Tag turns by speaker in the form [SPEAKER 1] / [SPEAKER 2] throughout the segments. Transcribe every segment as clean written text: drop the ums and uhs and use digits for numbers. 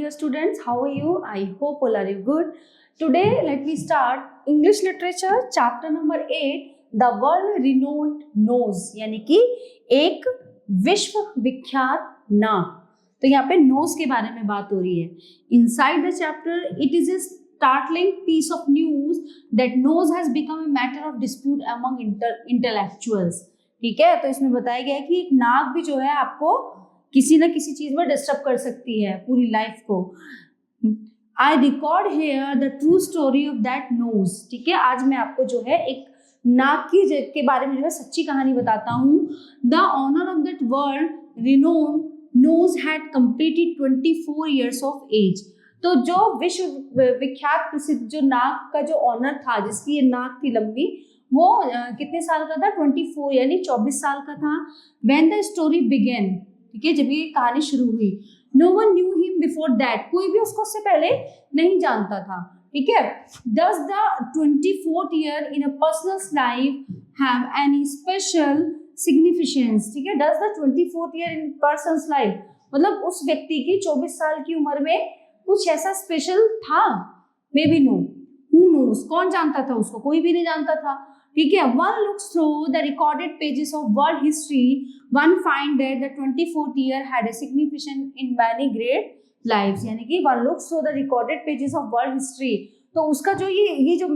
[SPEAKER 1] dear students, how are you? I hope all are you good. Today let me start English literature chapter number 8, the world renowned nose, यानी कि एक विश्व विख्यात नाक. तो यहाँ पे नोज के बारे में बात हो रही है. Inside the chapter it is a startling piece of news that nose has become a matter of dispute among intellectuals. ठीक है, तो इसमें बताया गया है कि एक नाक भी जो है आपको किसी ना किसी चीज में डिस्टर्ब कर सकती है पूरी लाइफ को. I record here the true story of that nose. ठीक है, आज मैं आपको जो है एक नाक के बारे में जो है सच्ची कहानी बताता हूँ. The honour of that world renowned nose had completed 24 years of age. तो जो विश्व विख्यात प्रसिद्ध जो नाक का जो ऑनर था, जिसकी ये नाक थी लंबी, वो कितने साल का था? 24 यानी 24 साल का था. व्हेन द स्टोरी बिगेन, ठीक है, जब ये कहानी शुरू हुई, no one knew him before that, कोई भी उसको उससे पहले नहीं जानता था. ठीक है. Does the 24th year in a personal life have any special significance. ठीक है, does the 24th year in personal life, मतलब उस व्यक्ति की 24 साल की उम्र में कुछ ऐसा स्पेशल था? Maybe no. Who knows, कौन जानता था उसको? कोई भी नहीं जानता था. ठीक है. One looks through the recorded pages of world history, one find that the 24th year had a significance in many great lives. यानी कि one looks through the recorded pages of world history, तो उसका जो ये जो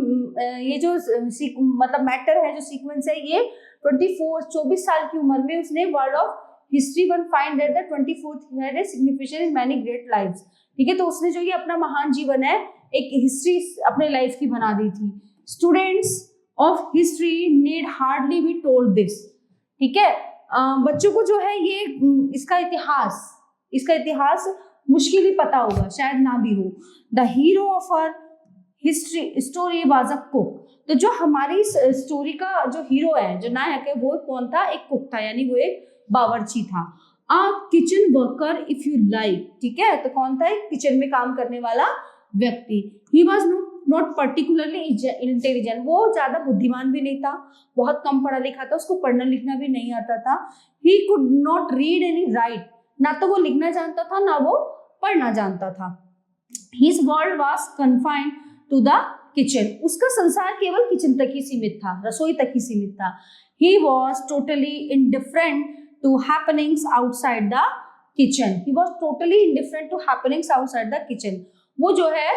[SPEAKER 1] मतलब matter है, जो सीक्वेंस है, ये 24 साल की उम्र में उसने world of history one find that the 24th had a significance in many great lives. ठीक है, तो उसने जो ये अपना महान जीवन है एक हिस्ट्री अपने लाइफ की बना दी थी. Students of history need hardly be told this. ठीक है, बच्चों को जो है ये इसका इतिहास मुश्किल ही पता होगा, शायद ना भी हो. The hero of our history story was a cook. तो जो हमारी स्टोरी का जो हीरो है, जो नायक है, वो कौन था? एक कुक था, यानी वो एक बावर्ची था. अ kitchen worker if you like. ठीक है, तो कौन था? एक किचन में काम करने वाला व्यक्ति. He was not particularly intelligent. वो ज्यादा बुद्धिमान भी नहीं था, बहुत कम पढ़ा लिखा था, उसको पढ़ना लिखना भी नहीं आता था. He could not read any right. ना तो वो लिखना जानता था, ना वो पढ़ना जानता था. His world was confined to the kitchen. उसका संसार केवल किचन तक ही सीमित था, रसोई तक ही सीमित था. He was totally indifferent to happenings outside the kitchen. He was totally indifferent to happenings outside the kitchen. वो जो है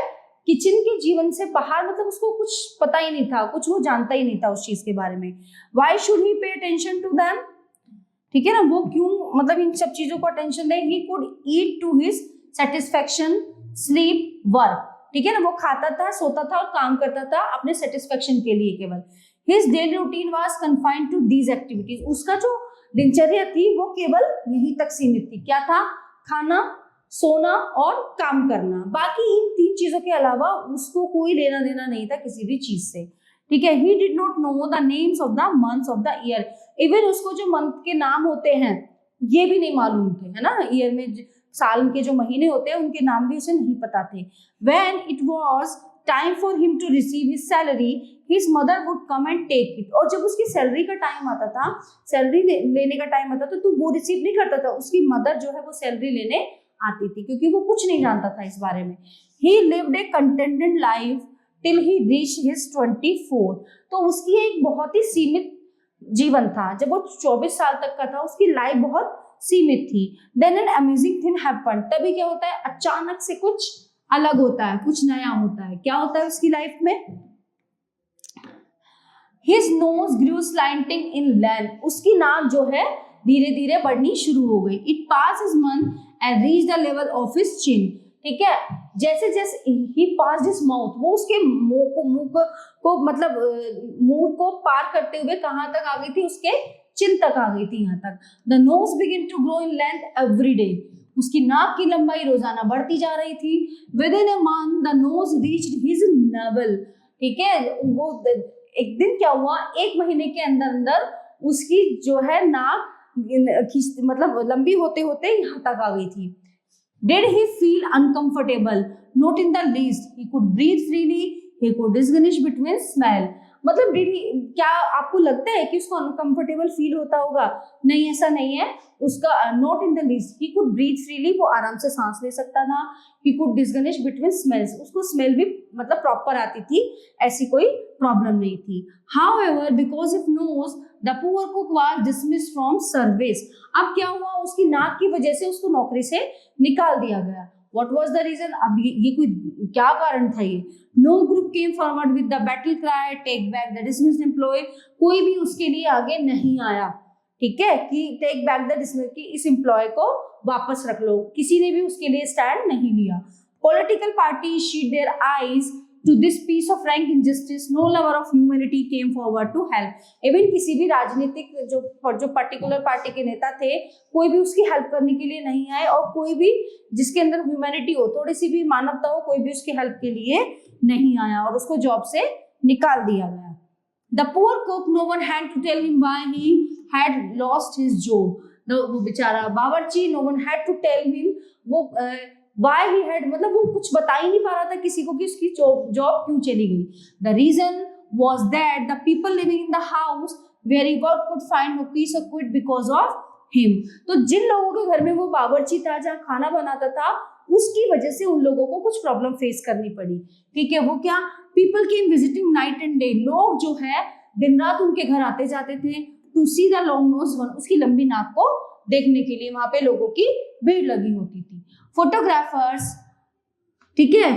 [SPEAKER 1] किचन के जीवन से बाहर, मतलब उसको कुछ पता ही नहीं था, कुछ वो जानता ही नहीं था उस चीज के बारे में. Why should he pay attention to them. ठीक है ना, वो क्यों मतलब इन सब चीजों को अटेंशन दे. He could eat to his satisfaction, sleep, work. ठीक है ना, वो खाता था, सोता था और काम करता था अपने सेटिस्फेक्शन के लिए केवल. His daily routine was confined to these activities. उसका जो दिनचर्या थी वो केवल यहीं तक सीमित थी. क्या था? खाना, सोना और काम करना. बाकी इन 3 चीजों के अलावा उसको कोई लेना देना नहीं था किसी भी चीज से. ठीक है. He did not know the names of the months of the year. Even उसको जो मंथ के नाम होते हैं ये भी नहीं मालूम थे, है ना. ईयर में साल के जो महीने होते हैं उनके नाम भी उसे नहीं पता थे. When it was time for him to receive his salary, his mother would come and take it. और जब उसकी सैलरी का टाइम आता था, सैलरी लेने का टाइम आता था, तो वो रिसीव नहीं करता था. उसकी मदर जो है वो सैलरी लेने आती थी, क्योंकि वो कुछ नहीं जानता था इस बारे में. ही लिव्ड ए कंटेंटेड लाइफ टिल ही रीच हिज 24. तो उसकी एक बहुत ही सीमित जीवन था. जब वो 24 साल तक का था, उसकी लाइफ बहुत सीमित थी. Then an amazing thing happened. तभी क्या होता है? अचानक से कुछ अलग होता है, कुछ नया होता है. क्या होता है उसकी लाइफ में? His nose grew slanting in length. उसकी नाक जो है धीरे धीरे बढ़नी शुरू हो गई. It passed his mouth and reached the level of his chin. ठीक है, जैसे जैसे he passed his mouth, वो उसके मुंह को मतलब मुंह को पार करते हुए कहाँ तक आ गई थी? उसके चिन तक आ गई थी, यहाँ तक. The nose began to grow in length every day. उसकी नाक की लंबाई रोजाना बढ़ती जा रही थी. Within a month the nose reached his navel. ठीक है, वो एक दिन क्या हुआ? 1 महीने के अंदर अंदर उसकी जो है नाक मतलब लंबी होते होते यहाँ तक आ गई थी. Did he feel uncomfortable? Not in the least. He could breathe freely. He could distinguish between smell. मतलब क्या आपको लगता है कि उसको अनकंफर्टेबल फील होता होगा? नहीं, ऐसा नहीं है उसका। Not in the least, he could breathe freely, वो आराम से सांस ले सकता था। He could distinguish between smells, उसको स्मेल भी मतलब प्रॉपर आती थी, ऐसी कोई प्रॉब्लम नहीं थी। However because of nose the poor cook was dismissed from service. अब क्या हुआ, उसकी नाक की वजह से उसको नौकरी से निकाल दिया गया। What was the reason? अब ये कोई क्या कारण था ये? No group came forward with the battle cry, take back the dismissed employee. कोई भी उसके लिए आगे नहीं आया, ठीक है, कि टेक बैक द डिसमिस, कि इस एम्प्लॉय को वापस रख लो, किसी ने भी उसके लिए स्टैंड नहीं लिया। Political party sheet their eyes to this piece of rank injustice, no lover of humanity came forward to help. Even किसी भी राजनीतिक जो पर्टिकुलर पार्टी के नेता थे, कोई भी उसकी हेल्प करने के लिए नहीं आए, और कोई भी जिसके अंदर ह्यूमैनिटी हो, थोड़ी सी भी मानवता हो, कोई भी उसकी हेल्प के लिए नहीं आया और उसको जॉब से निकाल दिया गया। The poor cook, no one had to tell him why he had lost his job. वो बेचारा बावर्ची, no one had to tell him वो why he had, मतलब वो कुछ बता ही नहीं पा रहा था किसी को कि उसकी जॉब क्यों चली गई। The reason was that the people living in the house where he worked could find no peace of quit because of him. तो जिन लोगों के घर में वो बावर्ची था, जहाँ खाना बनाता था, उसकी वजह से उन लोगों को कुछ प्रॉब्लम फेस करनी पड़ी, ठीक है। वो क्या, people came visiting night and day, लोग जो है दिन रात उनके घर आते जाते थे, to see the long nose one, उसकी लंबी नाक को देखने के लिए वहां पे लोगों की भीड़ लगी होती थी। फोटोग्राफर्स, ठीक है,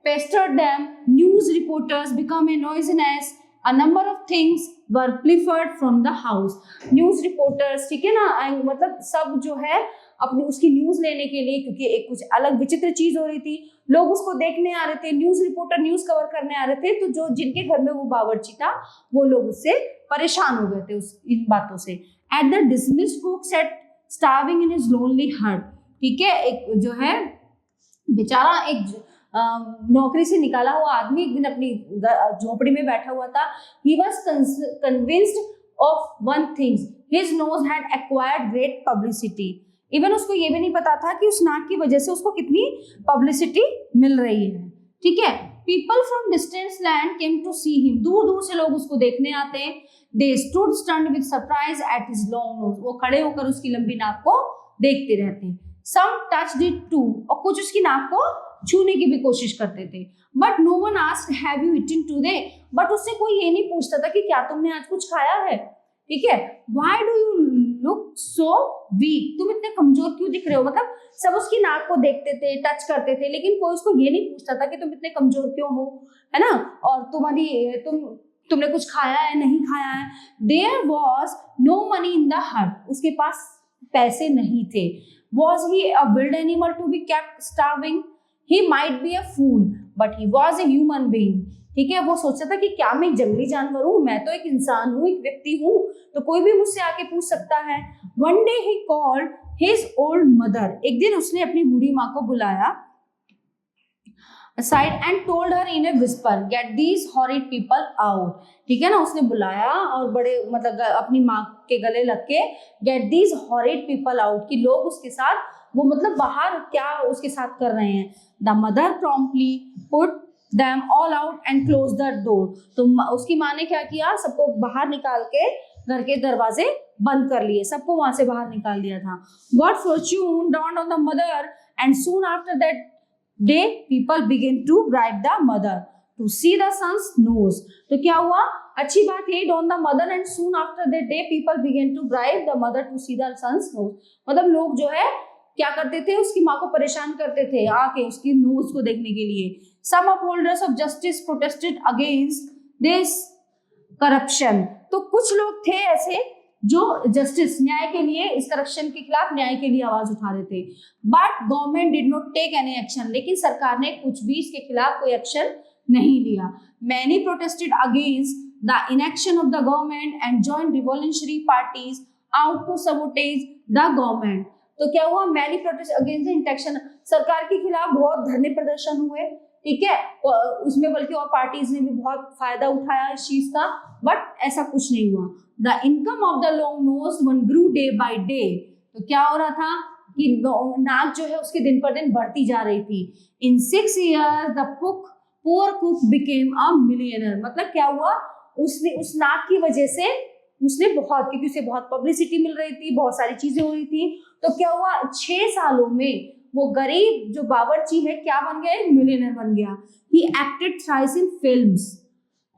[SPEAKER 1] pestered them, news reporters become a noisiness, a number of things were preferred from the house. News reporters, ठीक है ना, मतलब सब जो है अपनी उसकी न्यूज लेने के लिए, क्योंकि एक कुछ अलग विचित्र चीज हो रही थी, लोग उसको देखने आ रहे थे, न्यूज रिपोर्टर न्यूज कवर करने आ रहे थे, तो जो जिनके घर में वो बावर्ची था वो लोग उससे परेशान हो गए थे इन बातों से। At the dismissed cook set starving in his lonely हट, ठीक है, एक जो है बेचारा एक नौकरी से निकाला हुआ आदमी एक दिन अपनी झोपड़ी में बैठा हुआ था। He was convinced of one thing, his nose had acquired great publicity. Even उसको ये भी नहीं पता था कि उस नाक की वजह से उसको कितनी पब्लिसिटी मिल रही है, ठीक है। People from distance land came to see him, दूर दूर से लोग उसको देखने आते हैं। They stood stunned with surprise at his long nose, वो खड़े होकर उसकी लंबी नाक को देखते रहते हैं। Some touched it too, और कुछ उसकी नाक को छूने की भी कोशिश करते थे। But no one asked, have you eaten today? But उससे कोई ये नहीं पूछता था कि क्या तुमने आज कुछ खाया है, ठीक है। Why do you look so weak? तुम इतने कमजोर क्यों दिख रहे हो? मतलब सब उसकी नाक को देखते थे, टच करते थे, लेकिन कोई उसको ये नहीं पूछता था कि तुम इतने कमजोर क्यों हो, है ना, और तुमने कुछ खाया है, नहीं खाया है। There was no money in the hut, उसके पास पैसे नहीं थे। Was he a wild animal to be kept starving? He might be a fool, but he was a human being. ठीक है, वो सोचता था कि क्या मैं एक जंगली जानवर हूँ, मैं तो एक इंसान हूँ, एक व्यक्ति हूँ, तो कोई भी मुझसे आके पूछ सकता है। One day he called his old mother. एक दिन उसने अपनी बूढ़ी माँ को बुलाया aside and told her in a whisper, get these horrid people out. ठीक है ना, उसने बुलाया और बड़े मतलब अपनी माँ के गले लग के get these horrid people out, कि लोग उसके साथ वो मतलब बाहर क्या उसके साथ कर रहे हैं। The mother promptly put them all out and closed the door. तो उसकी माँ ने क्या किया, सबको बाहर निकाल के घर के दरवाजे बंद कर लिए, सबको वहां से बाहर निकाल दिया था। What fortune dawned on the mother, and soon after that day people began to bribe the mother to see the son's nose. तो क्या हुआ, अच्छी बात ये dawned the mother and soon after that day people began to bribe the mother to see the son's nose. मतलब लोग जो है क्या करते थे, उसकी माँ को परेशान करते थे आके उसकी नोज को देखने के लिए। Some upholders of justice protested against this corruption. तो कुछ लोग थे ऐसे जो जस्टिस, न्याय के लिए, इस करप्शन के खिलाफ न्याय के लिए आवाज उठा रहे थे। But government did not take any action, लेकिन सरकार ने कुछ भी इसके खिलाफ कोई एक्शन नहीं लिया। Many protested against the inaction of the government and joined revolutionary parties out to sabotage the government. तो क्या हुआ, many protest against the inaction, सरकार के खिलाफ बहुत धरने प्रदर्शन हुए, ठीक है, उसमें बल्कि और पार्टीज ने भी बहुत फायदा उठाया इस चीज का, बट ऐसा कुछ नहीं हुआ। The income of the long nose one grew day by day. तो क्या हो रहा था कि नाक जो है उसके दिन पर दिन बढ़ती जा रही थी। इन 6 years the poor cook became a millionaire. मतलब क्या हुआ, उसने उस नाक की वजह से उसने बहुत, क्योंकि उसे बहुत पब्लिसिटी मिल रही थी, बहुत सारी चीजें हो रही थी, तो क्या हुआ 6 सालों में वो गरीब जो बावर्ची है क्या बन गया, एक मिलियनर बन गया। He acted thrice in films,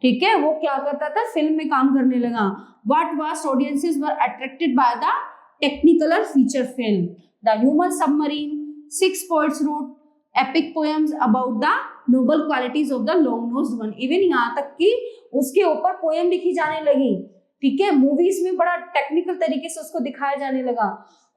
[SPEAKER 1] ठीक है, वो क्या करता था, फिल्म में काम करने लगा। What vast audiences were attracted by the Technicolor feature film, the human submarine, 6 poets wrote epic poems about the noble qualities of the long nosed one। Even यहाँ तक कि उसके ऊपर पोएम लिखी जाने लगी, ठीक है, मूवीज में बड़ा टेक्निकल तरीके से उसको दिखाया जाने लगा।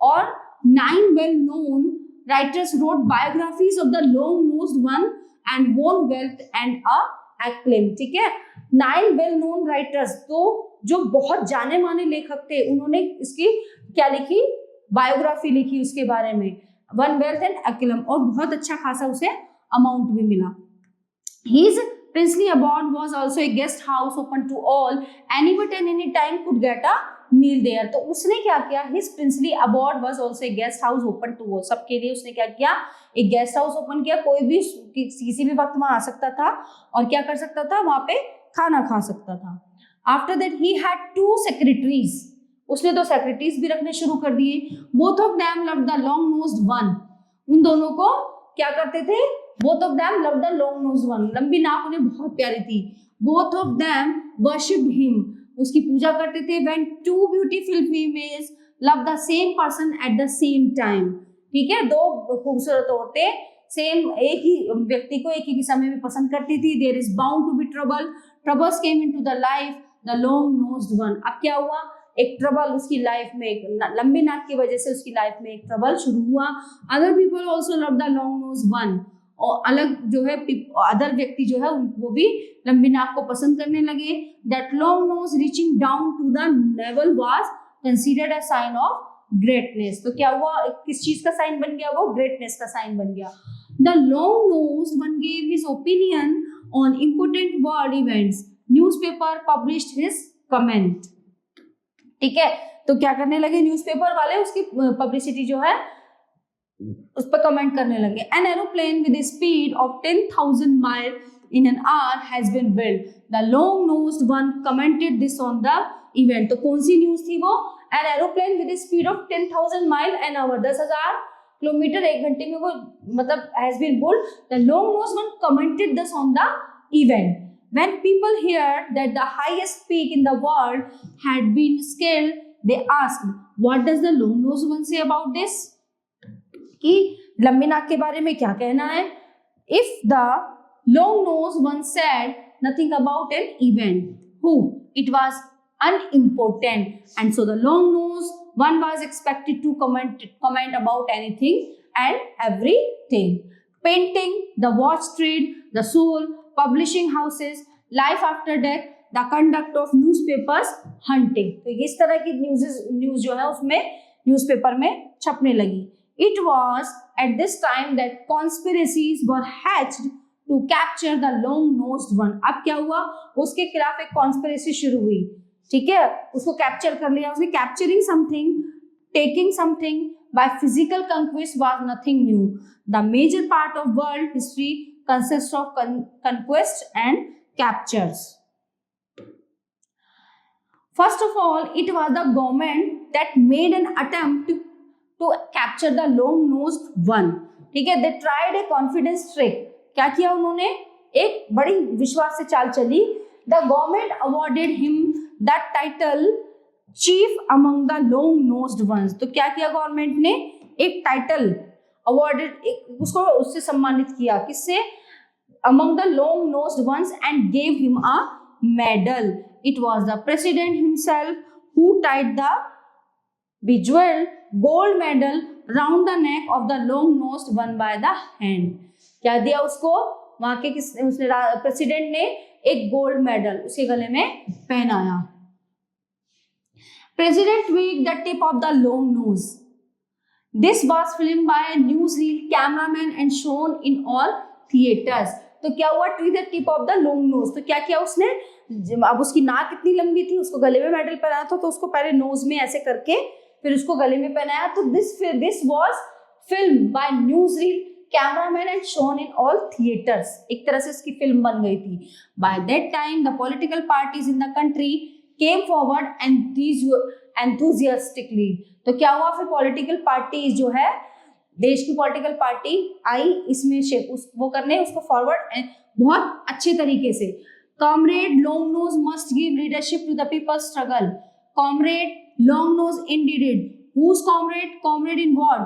[SPEAKER 1] और 9 well known writers wrote biographies of the long nosed one and won wealth and a acclaim, ठीक है। 9 वेल नोन राइटर्स, तो जो बहुत जाने माने लेखक थे, उन्होंने इसकी क्या लिखी, बायोग्राफी लिखी उसके बारे में, वन वेल्थ एंड एक्लेम, और बहुत अच्छा खासा उसे अमाउंट भी मिला। His princely abode was also a guest house open to all, anybody and any time could get a meal there। तो उसने क्या किया, his princely abode was also a guest house open to all, सबके लिए उसने क्या किया, एक गेस्ट हाउस ओपन किया, कोई भी किसी भी वक्त वहां आ सकता था और क्या कर सकता था, वहां पे खाना खा सकता था। After that he had 2 secretaries, उसने 2 secretaries भी रखने शुरू कर दिए। Both of them loved the long nosed one, उन दोनों को क्या करते थे, both of them loved the long nosed one, लंबी नाक उन्हें बहुत प्यारी थी। both of them worshipped him, उसकी पूजा करते थे। when 2 beautiful females love the same person at the same time, ठीक है, 2 खूबसूरत औरतें सेम एक ही व्यक्ति को एक ही समय में पसंद करती थी। there is bound to be trouble, troubles came into the life the long nosed one। अब क्या हुआ, एक ट्रबल उसकी लाइफ में, एक लंबी नाक की वजह से उसकी लाइफ में एक ट्रबल शुरू हुआ। Other people also love the long nosed one, और अलग जो है अदर व्यक्ति जो है वो भी लंबी नाक को पसंद करने लगे। That long nose reaching down to the navel was considered a sign of greatness. तो क्या हुआ, किस चीज का साइन बन गया, वो ग्रेटनेस का साइन बन गया। The long nose one gave his opinion on important world events, newspaper published his comment, ठीक है। तो क्या करने लगे, न्यूज़पेपर वाले उसकी पब्लिसिटी जो है उस पर कमेंट करने लगे। An aeroplane with speed of 10,000 mile in an hour has been build, the long nosed one commented this on the event. तो कौन सी न्यूज थी वो, an aeroplane with speed of 10,000 mile an hour, 10,000 kilometre एक घंटे में वो मतलब has been build, the long nosed one commented this on the event. When people heard that the highest peak in the world had been scaled, they asked, what does the long nosed one say about this? कि लंबी नाक के बारे में क्या कहना है। If the long nosed one said nothing about an event, who it was unimportant, and so the long nosed one was expected to comment about anything and everything. Painting, the watch trade, the soul, publishing houses, life after death, the conduct of newspapers, hunting। तो इस तरह की news जो है उसमें newspaper में छपने लगी। It was at this time that conspiracies were hatched to capture the long-nosed one। अब क्या हुआ, उसके खिलाफ एक कॉन्स्पिरेसी शुरू हुई, ठीक है, उसको कैप्चर कर लिया उसने। Capturing something, taking something by physical conquest was nothing new। The major part of world history consists of conquest and captures। First of all, it was the government that made an attempt to capture the long-nosed one, ठीक है। They tried a confidence trick। क्या किया उन्होंने, एक बड़ी विश्वास से चाल चली। The government awarded him that title chief among the long-nosed ones। तो क्या किया गवर्नमेंट ने, एक टाइटल अवॉर्डेड, उसको उससे सम्मानित किया, किससे, among the long-nosed ones, and gave him a medal। It was the president himself who tied the bejeweled gold medal round the neck of the long-nosed one by the hand। क्या दिया उसको, वहां के उसने प्रेसिडेंट ने एक gold medal उसके गले में पहनाया। President tweaked the tip of the long nose। This was filmed by a newsreel cameraman and shown in all theaters। तो क्या हुआ, tweak the tip of the long nose. तो क्या किया उसने, अब उसकी नाक इतनी लंबी थी, उसको गले में मेडल पहनाया था, तो उसको पहले नोज में ऐसे करके फिर उसको गले में पहनाया। तो this was film by newsreel cameraman and shown in all theatres, एक तरह से इसकी फिल्म बन गई थी। By that time the political parties in the country came forward enthusiastically. तो क्या हुआ फिर, पॉलिटिकल पार्टीज जो है, देश की पॉलिटिकल पार्टी आई इसमें वो करने उसको फॉरवर्ड बहुत अच्छे तरीके से। Comrade long nose must give leadership to the people struggle. Comrade long nose indeed it. Whose comrade? Comrade in what?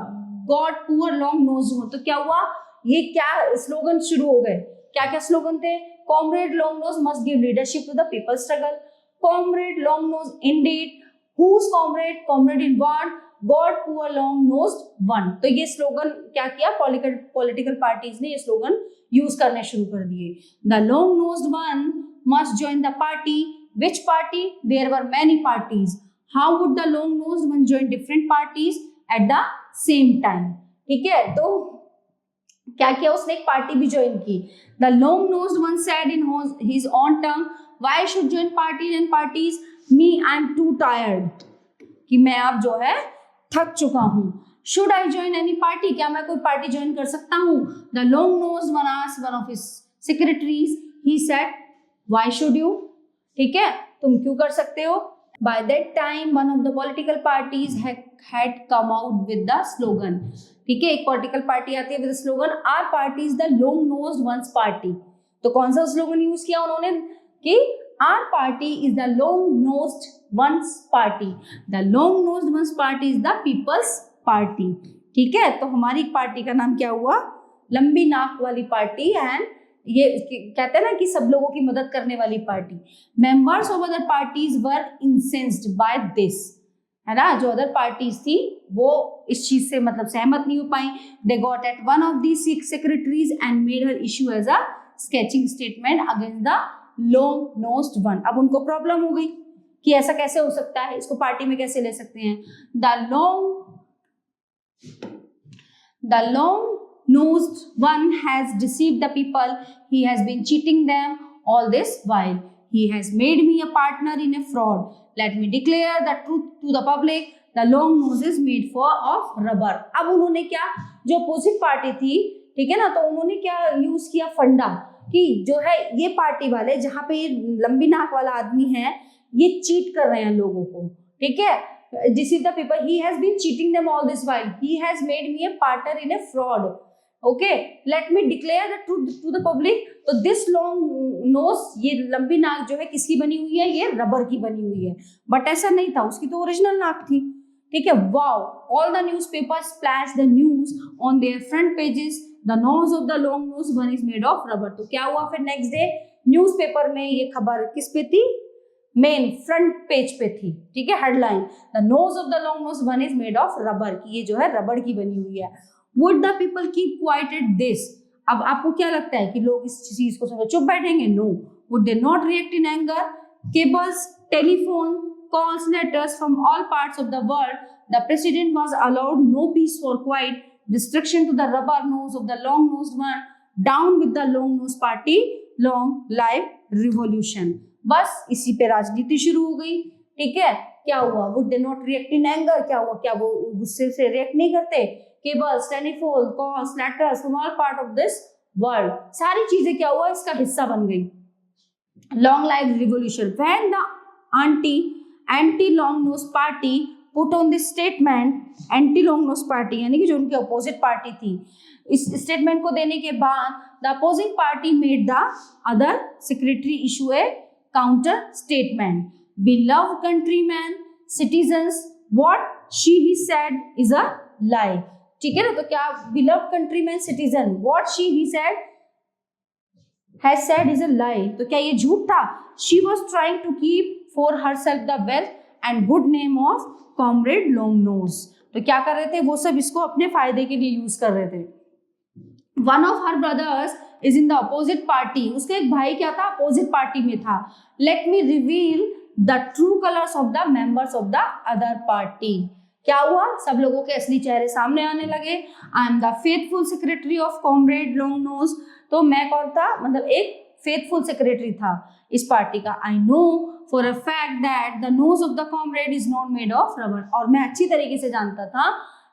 [SPEAKER 1] God poor long nose. तो क्या हुआ, ये क्या स्लोगन शुरू हो गए, क्या क्या स्लोगन थे? Comrade long nose must give leadership to the people struggle. Comrade long nose indeed. Whose comrade? Comrade in what? God poor long nosed one. तो ये स्लोगन क्या किया, पॉलिटिकल पार्टीज ने ये स्लोगन यूज करने शुरू कर दिए। The long nosed one must join the party. Which party? There were many parties. How would the long nosed one join different parties at the same time? ठीक है, तो क्या किया उसने, एक पार्टी भी ज्वाइन की। The long nosed one said in his own tongue, why should join parties and parties? Me I am too tired, कि मैं अब जो है थक चुका हूं। Should I join any party? क्या मैं कोई पार्टी ज्वाइन कर सकता हूं? The long nosed one asked one of his secretaries, he said why should you? ठीक है, तुम क्यों कर सकते हो? By that time, one of the political parties had come out with the slogan. ठीक है, एक पॉलिटिकल पार्टी आती है with slogan, our party is the long nosed one's party. तो कौन सा स्लोगन यूज किया उन्होंने कि our party is the long nosed one's party. The long nosed one's party is the people's party. ठीक है, तो हमारी पार्टी का नाम क्या हुआ, लंबी नाक वाली पार्टी। एंड ये कहते हैं ना कि सब लोगों की मदद करने वाली party. Members of other parties were incensed by this, है ना, जो अदर पार्टीज थी वो इस चीज से मतलब सहमत नहीं हो पाई। They got at one of the secretaries and made her issue as a sketching statement against the long nosed one. अब उनको प्रॉब्लम हो गई कि ऐसा कैसे हो सकता है, इसको पार्टी में कैसे ले सकते हैं। The long nosed one has deceived the people, he has been cheating them all this while, he has made me a partner in a fraud, let me declare the truth to the public, the long nose is made of rubber। अब उन्होंने क्या, जो opposite party थी, ठीक है ना, तो उन्होंने क्या यूज किया, फंडा, कि जो है ये पार्टी वाले, जहां पे ये लंबी नाक वाला आदमी है, ये चीट कर रहे हैं लोगों को। ठीक है, deceive the people, he has been cheating them all this while, he has made me a partner in a fraud, okay, let me declare the truth to the public। तो दिस लॉन्ग नोज, ये लंबी नाक जो है किसकी बनी हुई है, ये रबर की बनी हुई है। बट ऐसा नहीं था, उसकी तो ओरिजिनल नाक थी। ठीक है, wow, all the newspapers splash the news on their front pages, the nose of the long nose one is made of rubber. तो क्या हुआ फिर नेक्स्ट डे न्यूज़पेपर में ये खबर किस पे थी, मेन फ्रंट पेज पे थी। ठीक है, headline, the nose of the long nose one is made of rubber, की ये जो है रबड़ की बनी हुई है। Would the people keep quiet at this? अब आपको क्या लगता है कि लोग इस चीज को सुनकर चुप बैठेंगे? No. Would they not react in anger? Cables, telephone, calls, letters from all parts of the world. The president was allowed no peace for quiet. Destruction to the rubber nose of the long-nosed one. Down with the long-nosed party. Long live revolution. बस इसी पे राजनीति शुरू हो गई। ठीक है, क्या हुआ? Would they not react in anger? क्या हुआ? क्या वो गुस्से से रिएक्ट नहीं करते? Cables, telephone, calls, letters from all part of this world, सारी चीजें क्या हुआ, इसका हिस्सा बन गई। Long live revolution. When the anti long nose party put on this statement, anti long nose party यानी कि जो उनकी अपोजिट पार्टी थी, इस स्टेटमेंट को देने के बाद the opposing party made the other secretary issue a counter statement. Beloved countrymen, citizens, what he said is a lie. ठीक है ना, तो क्या beloved countrymen, citizen, what she he said has said is a lie। तो क्या ये झूठ था? She was trying to keep for herself the wealth and good name of comrade long nose। तो क्या कर रहे थे वो सब, इसको अपने फायदे के लिए यूज कर रहे थे। One of her brothers is in the opposite party, उसका एक भाई क्या था, अपोजिट पार्टी में था। Let me reveal the true colors of the members of the other party। क्या हुआ, सब लोगों के असली चेहरे सामने आने लगे। I am the faithful secretary of comrade long nose. तो मैं कौन था, मतलब एक फेथफुल सेक्रेटरी था इस पार्टी का। I know for a fact that the nose of the comrade is not made of rubber. और मैं अच्छी तरीके से जानता था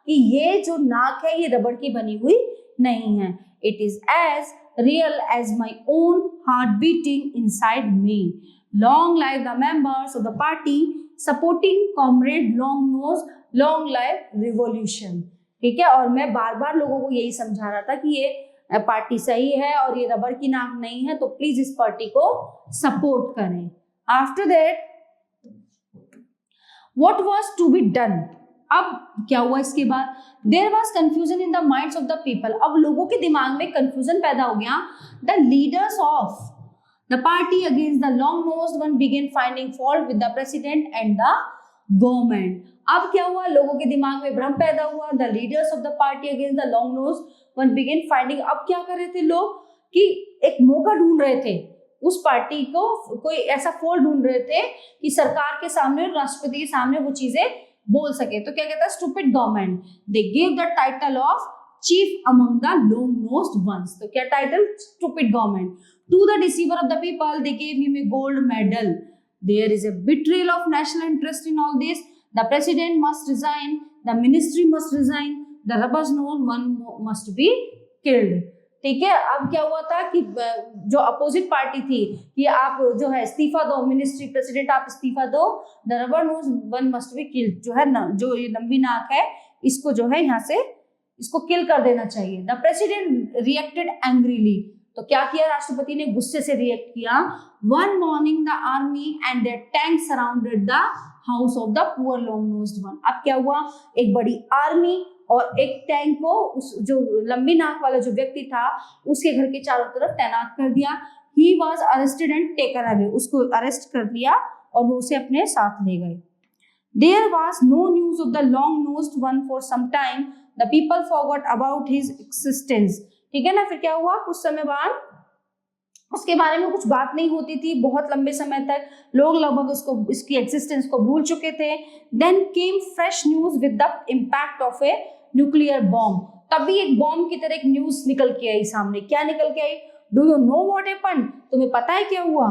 [SPEAKER 1] कि ये जो नाक है ये रबड़ की बनी हुई नहीं है. It is as real as my own heart beating inside me. Long live the members of the party supporting comrade long nose, long live revolution. ठीक है. और मैं बार बार लोगों को यही समझा रहा था कि ये पार्टी सही है और ये रबर की नाक नहीं है, तो प्लीज इस पार्टी को सपोर्ट करें. After that what was to be done. अब क्या हुआ इसके बाद? There was confusion in the minds of the people. अब लोगों के दिमाग में कंफ्यूजन पैदा हो गया. The leaders of the party against the long nosed one began finding fault with the president and the government. अब क्या हुआ? लोगों के दिमाग में भ्रम पैदा हुआ. The leaders of the party against the long nosed one began finding. अब क्या कर रहे थे लोग कि एक मौका ढूंढ रहे थे उस पार्टी को, कोई ऐसा फॉल्ट ढूंढ रहे थे कि सरकार के सामने, राष्ट्रपति के सामने वो चीजें बोल सके. तो क्या कहता है? Stupid government. They give the title of chief among the long nosed ones. तो क्या title? Stupid government. To the deceiver of the people they give him a gold medal. There is a betrayal of national interest in all this. The president must resign, the ministry must resign, the rubber's nose one must be killed. ठीक है. अब क्या हुआ था कि जो opposite party थी कि आप जो है इस्तीफा दो, मिनिस्ट्री प्रेसिडेंट आप इस्तीफा दो, the rubber nose one must be killed. जो है ना, जो ये लंबी नाक है इसको जो है यहाँ से इसको किल कर देना चाहिए. The president reacted angrily. तो क्या किया? राष्ट्रपति ने गुस्से से रिएक्ट किया. One morning the army and their tank surrounded the house of the poor long nosed one. अब क्या हुआ? एक बड़ी आर्मी और एक टैंक को उस जो लंबी नाक वाला जो व्यक्ति था उसके घर के चारों तरफ तैनात कर दिया. He was arrested and taken away. उसको अरेस्ट कर लिया और वो उसे अपने साथ ले गए. There was no news of the long nosed one for some time. The people forgot about his existence. ठीक है ना. फिर क्या हुआ? कुछ समय बाद उसके बारे में कुछ बात नहीं होती थी. बहुत लंबे समय तक लोग लगभग उसको, इसकी एग्जिस्टेंस को भूल चुके थे. Then came fresh news with the impact of a nuclear bomb. तभी एक बॉम्ब की तरह एक न्यूज निकल के आई सामने. क्या निकल के आई? Do you know what happened? तुम्हें पता है क्या हुआ?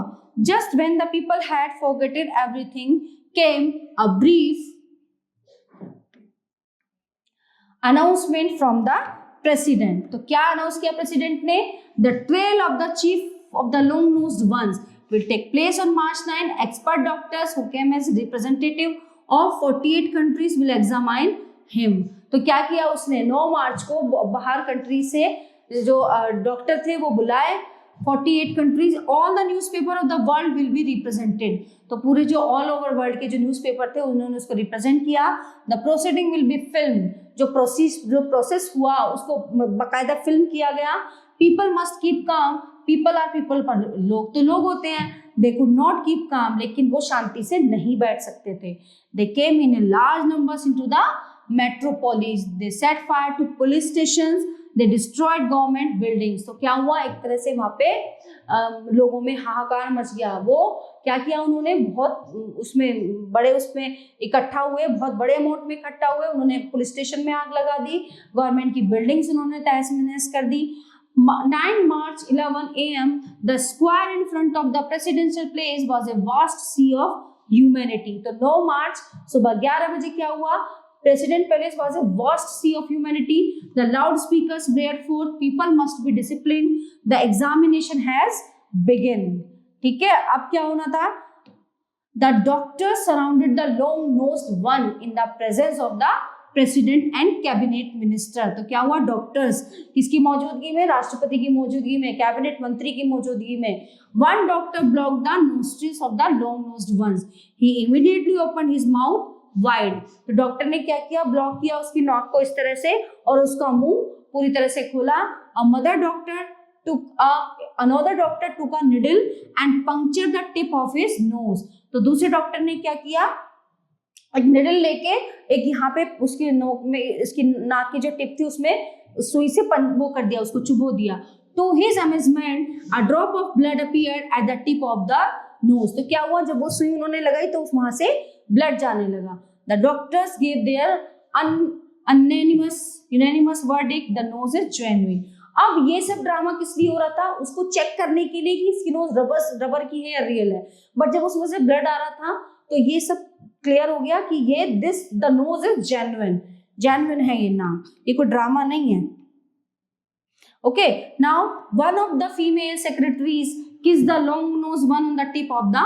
[SPEAKER 1] Just when the people had forgotten everything came a brief announcement from the president. तो क्या अनाउंस किया प्रेसिडेंट ने? The trail of the chief of the long nosed ones will take place on March 9. Expert doctors who came as representative of 48 countries will examine him. तो क्या किया उसने? 9 मार्च को बाहर कंट्री से जो डॉक्टर थे वो बुलाए. 48 countries, all the newspaper of the world will be represented. तो पूरे जो ऑल ओवर वर्ल्ड के जो न्यूज़पेपर थे उन्होंने उसको रिप्रेजेंट किया. The proceeding will be film. जो प्रोसेस हुआ उसको बाकायदा फिल्म किया गया. People must keep calm. People are people. पर लोग तो लोग होते हैं. They could not keep calm. लेकिन वो शांति से नहीं बैठ सकते थे. They came in a large numbers into the metropolis. They set fire to police stations. They destroyed government buildings. तो क्या हुआ? एक तरह से वहाँ पे लोगों में हाहाकार मच गया. वो क्या किया उन्होंने? बहुत उसमें बड़े उसमें इकट्ठा हुए, बहुत बड़े अमाउंट में इकट्ठा हुए. उन्होंने पुलिस स्टेशन में आग लगा दी. गवर्नमेंट की बिल्डिंग्स उन्होंने तहस नहस कर दी. 9 March 11 AM, the square in front of the presidential place was a vast sea of humanity. तो 9 मार्च सुबह 11 बजे क्या हुआ? President Palace was a vast sea of humanity. The loudspeakers blared forth, "People must be disciplined. The examination has begun." ठीक है. अब क्या होना था? The doctors surrounded the long-nosed one in the presence of the president and cabinet minister. तो क्या हुआ? Doctors किसकी मौजूदगी में? राष्ट्रपति की मौजूदगी में, कैबिनेट मंत्री की मौजूदगी में. One doctor block the nostrils of the long nosed ones. He immediately open his mouth wide. तो डॉक्टर ने क्या किया? ब्लॉक किया उसकी नाक को इस तरह से और उसका मुंह पूरी तरह से खोला. Another doctor took a needle and punctured the tip of his nose. तो दूसरे डॉक्टर ने क्या किया? एक निडल लेके एक यहाँ पे उसकी नोक में, इसकी नाक की जो टिप थी उसमें सुई से वो कर दिया, उसको चुभो दिया. तो his amazement a drop of blood appeared at the tip of the nose. तो क्या हुआ? जब वो सुई उन्होंने लगाई तो वहां से ब्लड जाने लगा. The doctors give their unanimous verdict, the nose is genuine. अब ये सब ड्रामा किस लिए हो रहा था? उसको चेक करने के लिए कि इसकी नोज रबर की है या रियल है. बट जब उसमें से ब्लड आ रहा था तो ये सब क्लियर हो गया कि ये द नोज इज जेन्युइन है. ये नाक, ये कोई ड्रामा नहीं है. Okay, now one of the female secretaries kissed the long nose one on the tip of the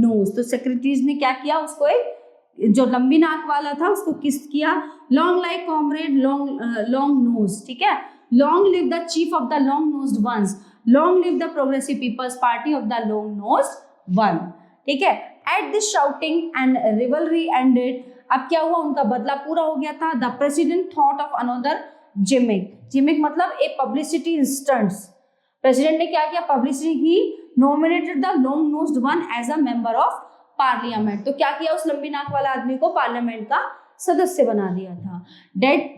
[SPEAKER 1] nose. तो secretaries ने क्या किया, उसको एक जो लंबी नाक वाला था उसको किस किया. Long like comrade, long nose. ठीक है. Long live the chief of the long nosed ones. Long live the progressive people's party of the long nosed one. ठीक है. At this shouting and rivalry ended. अब क्या हुआ, उनका बदला पूरा हो गया था. The president thought of another gimmick. Gimmick मतलब a publicity stunts. प्रेसिडेंट ने क्या किया, publicity he nominated the long nosed one as a member of parliament. तो क्या किया, उस लंबी नाक वाला आदमी को पार्लियामेंट का सदस्य बना दिया था.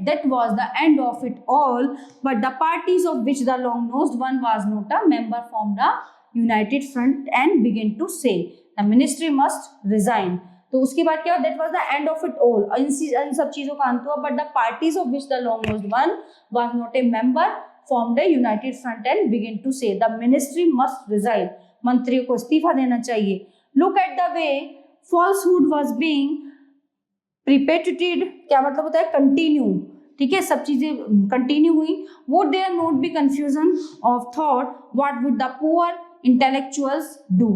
[SPEAKER 1] That was the end of it all, but the parties of which the long nosed one was not a member formed a united front and began to say the ministry must resign. तो उसके बाद क्या, that was the end of it all. इन सब चीजों का अंत हुआ. But the parties of which the long nosed one was not a member formed a united front and began to say the ministry must resign. मंत्रियों को इस्तीफा देना चाहिए. Look at the way falsehood was being perpetuated. क्या मतलब होता है, continue. ठीक है, सब चीजें कंटिन्यू हुई. Would there not be confusion of thought? What would the poor intellectuals do?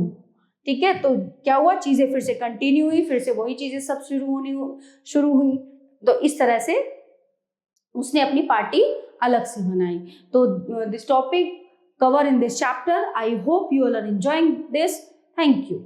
[SPEAKER 1] ठीक है, तो क्या हुआ, चीजें फिर से कंटिन्यू हुई, फिर से वही चीजें सब शुरू हुई. तो इस तरह से उसने अपनी पार्टी अलग से बनाई. तो this topic cover in this chapter. I hope you all are enjoying this. Thank you.